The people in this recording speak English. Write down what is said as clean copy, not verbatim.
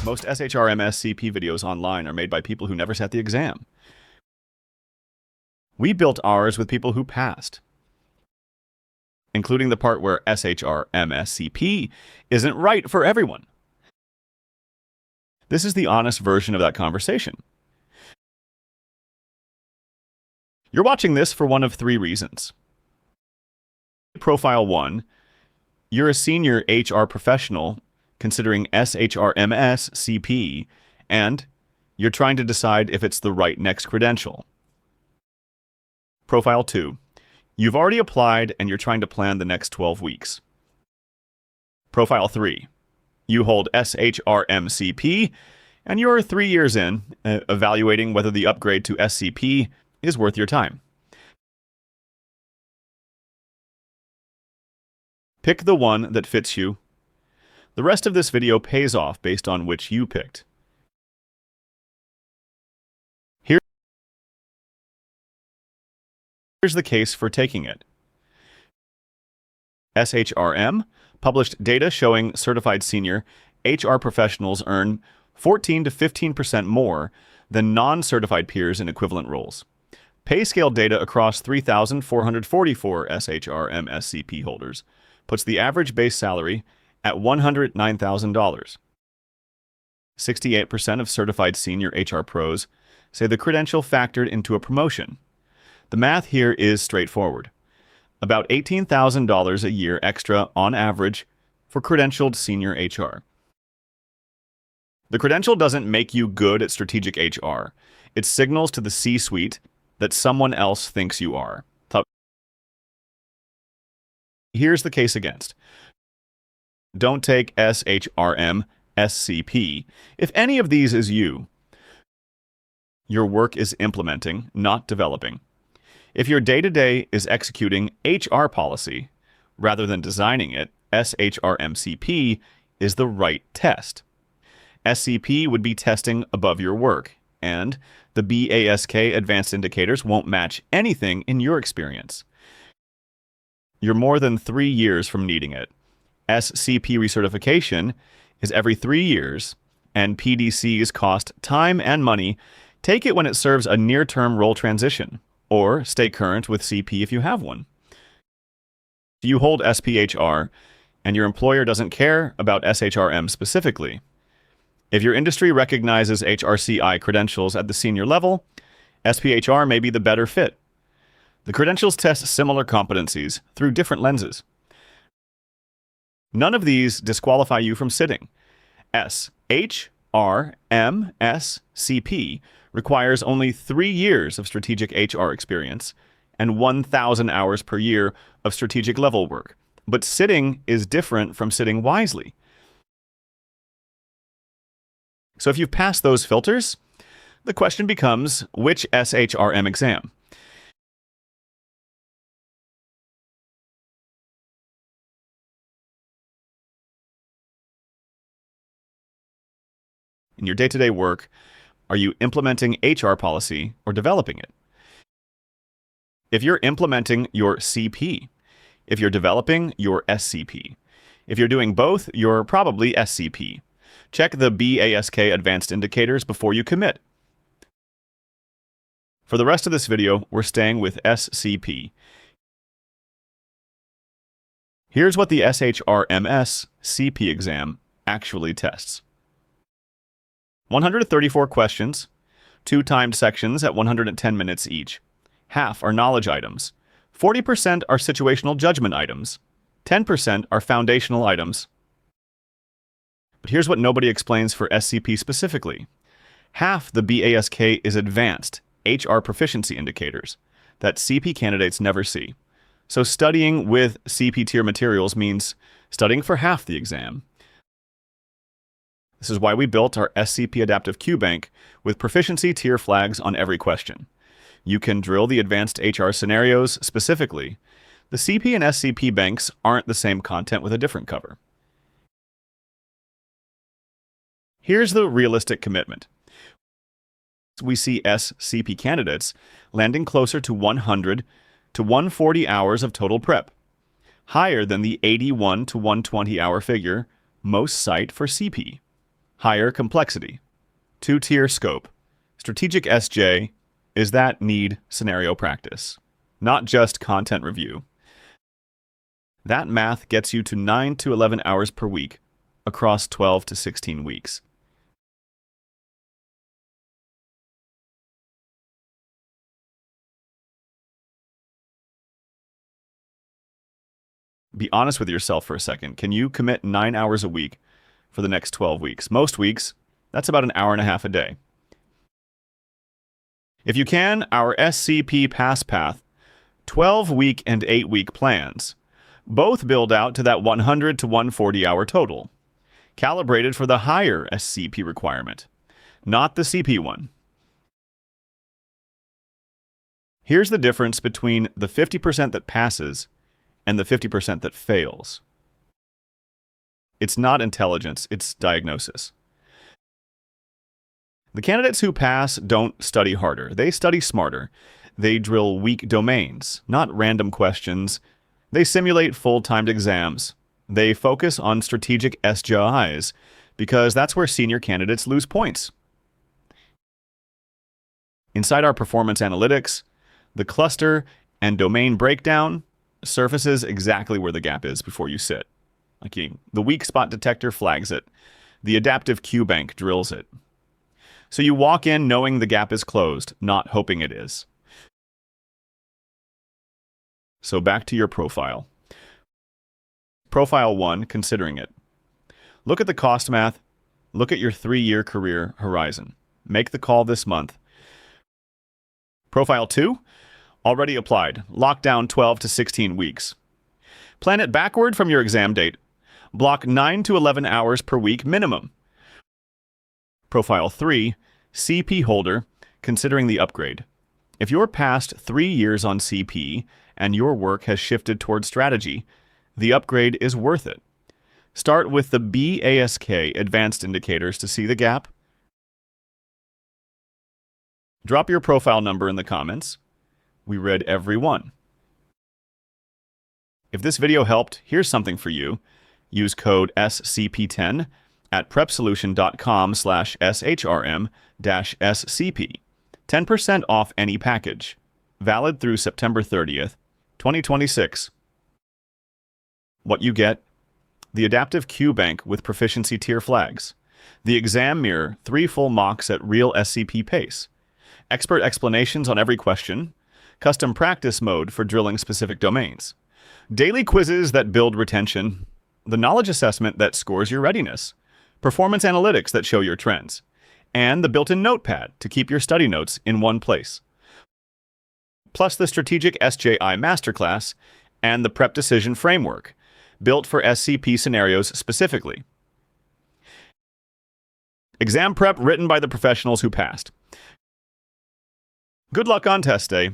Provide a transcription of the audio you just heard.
Most SHRM-SCP videos online are made by people who never sat the exam. We built ours with people who passed, including the part where SHRM-SCP isn't right for everyone. This is the honest version of that conversation. You're watching this for one of three reasons. Profile 1, you're a senior HR professional considering SHRM-SCP, and you're trying to decide if it's the right next credential. Profile 2, you've already applied and you're trying to plan the next 12 weeks. Profile 3, you hold SHRM-CP and you're 3 years in, evaluating whether the upgrade to SCP is worth your time. Pick the one that fits you. The rest of this video pays off based on which you picked. Here's the case for taking it. SHRM published data showing certified senior HR professionals earn 14 to 15% more than non-certified peers in equivalent roles. PayScale data across 3,444 SHRM-SCP holders puts the average base salary at $109,000. 68% of certified senior HR pros say the credential factored into a promotion. The math here is straightforward. About $18,000 a year extra on average for credentialed senior HR. The credential doesn't make you good at strategic HR. It signals to the C-suite that someone else thinks you are. Here's the case against. Don't take SHRM-SCP. If any of these is you, your work is implementing, not developing. If your day-to-day is executing HR policy rather than designing it, SHRM-CP is the right test. SCP would be testing above your work, and the BASK advanced indicators won't match anything in your experience. You're more than 3 years from needing it. SCP recertification is every 3 years, and PDCs cost time and money. Take it when it serves a near-term role transition, or stay current with CP if you have one. If you hold SPHR, and your employer doesn't care about SHRM specifically, if your industry recognizes HRCI credentials at the senior level, SPHR may be the better fit. The credentials test similar competencies through different lenses. None of these disqualify you from sitting. SHRM-SCP requires only 3 years of strategic HR experience and 1,000 hours per year of strategic level work. But sitting is different from sitting wisely. So if you've passed those filters, the question becomes, which SHRM exam? In your day-to-day work, are you implementing HR policy or developing it? If you're implementing your CP, if you're developing your SCP, if you're doing both, you're probably SCP. Check the BASK advanced indicators before you commit. For the rest of this video, we're staying with SCP. Here's what the SHRM-SCP exam actually tests. 134 questions, 2 timed sections at 110 minutes each. Half are knowledge items. 40% are situational judgment items. 10% are foundational items. But here's what nobody explains for SCP specifically. Half the BASK is advanced HR proficiency indicators that CP candidates never see. So studying with CP tier materials means studying for half the exam. This is why we built our SCP Adaptive QBank with proficiency tier flags on every question. You can drill the advanced HR scenarios specifically. The CP and SCP banks aren't the same content with a different cover. Here's the realistic commitment. We see SCP candidates landing closer to 100 to 140 hours of total prep, higher than the 81 to 120 hour figure most cite for CP. higher complexity, two-tier scope. Strategic SJ is that need scenario practice, not just content review. That math gets you to 9 to 11 hours per week across 12 to 16 weeks. Be honest with yourself for a second. Can you commit 9 hours a week for the next 12 weeks? Most weeks, that's about an hour and a half a day. If you can, our SCP pass path, 12-week and 8-week plans, both build out to that 100 to 140 hour total, calibrated for the higher SCP requirement, not the CP one. Here's the difference between the 50% that passes and the 50% that fails. It's not intelligence, it's diagnosis. The candidates who pass don't study harder, they study smarter. They drill weak domains, not random questions. They simulate full-timed exams. They focus on strategic SJIs, because that's where senior candidates lose points. Inside our performance analytics, the cluster and domain breakdown surfaces exactly where the gap is before you sit. The weak spot detector flags it. The adaptive Q bank drills it. So you walk in knowing the gap is closed, not hoping it is. So back to your profile. Profile 1, considering it. Look at the cost math. Look at your 3-year career horizon. Make the call this month. Profile 2, already applied. Lock down 12 to 16 weeks. Plan it backward from your exam date. Block 9 to 11 hours per week minimum. Profile 3, CP holder, considering the upgrade. If you're past 3 years on CP and your work has shifted toward strategy, the upgrade is worth it. Start with the BASK advanced indicators to see the gap. Drop your profile number in the comments. We read every one. If this video helped, here's something for you. Use code SCP10 at PrepSolution.com/SHRM-SCP. 10% off any package. Valid through September 30th, 2026. What you get: the adaptive Q bank with proficiency tier flags, the exam mirror, 3 full mocks at real SCP pace, expert explanations on every question, custom practice mode for drilling specific domains, daily quizzes that build retention, the knowledge assessment that scores your readiness, performance analytics that show your trends, and the built-in notepad to keep your study notes in one place. Plus the Strategic SJI Masterclass and the Prep Decision Framework, built for SCP scenarios specifically. Exam prep written by the professionals who passed. Good luck on test day.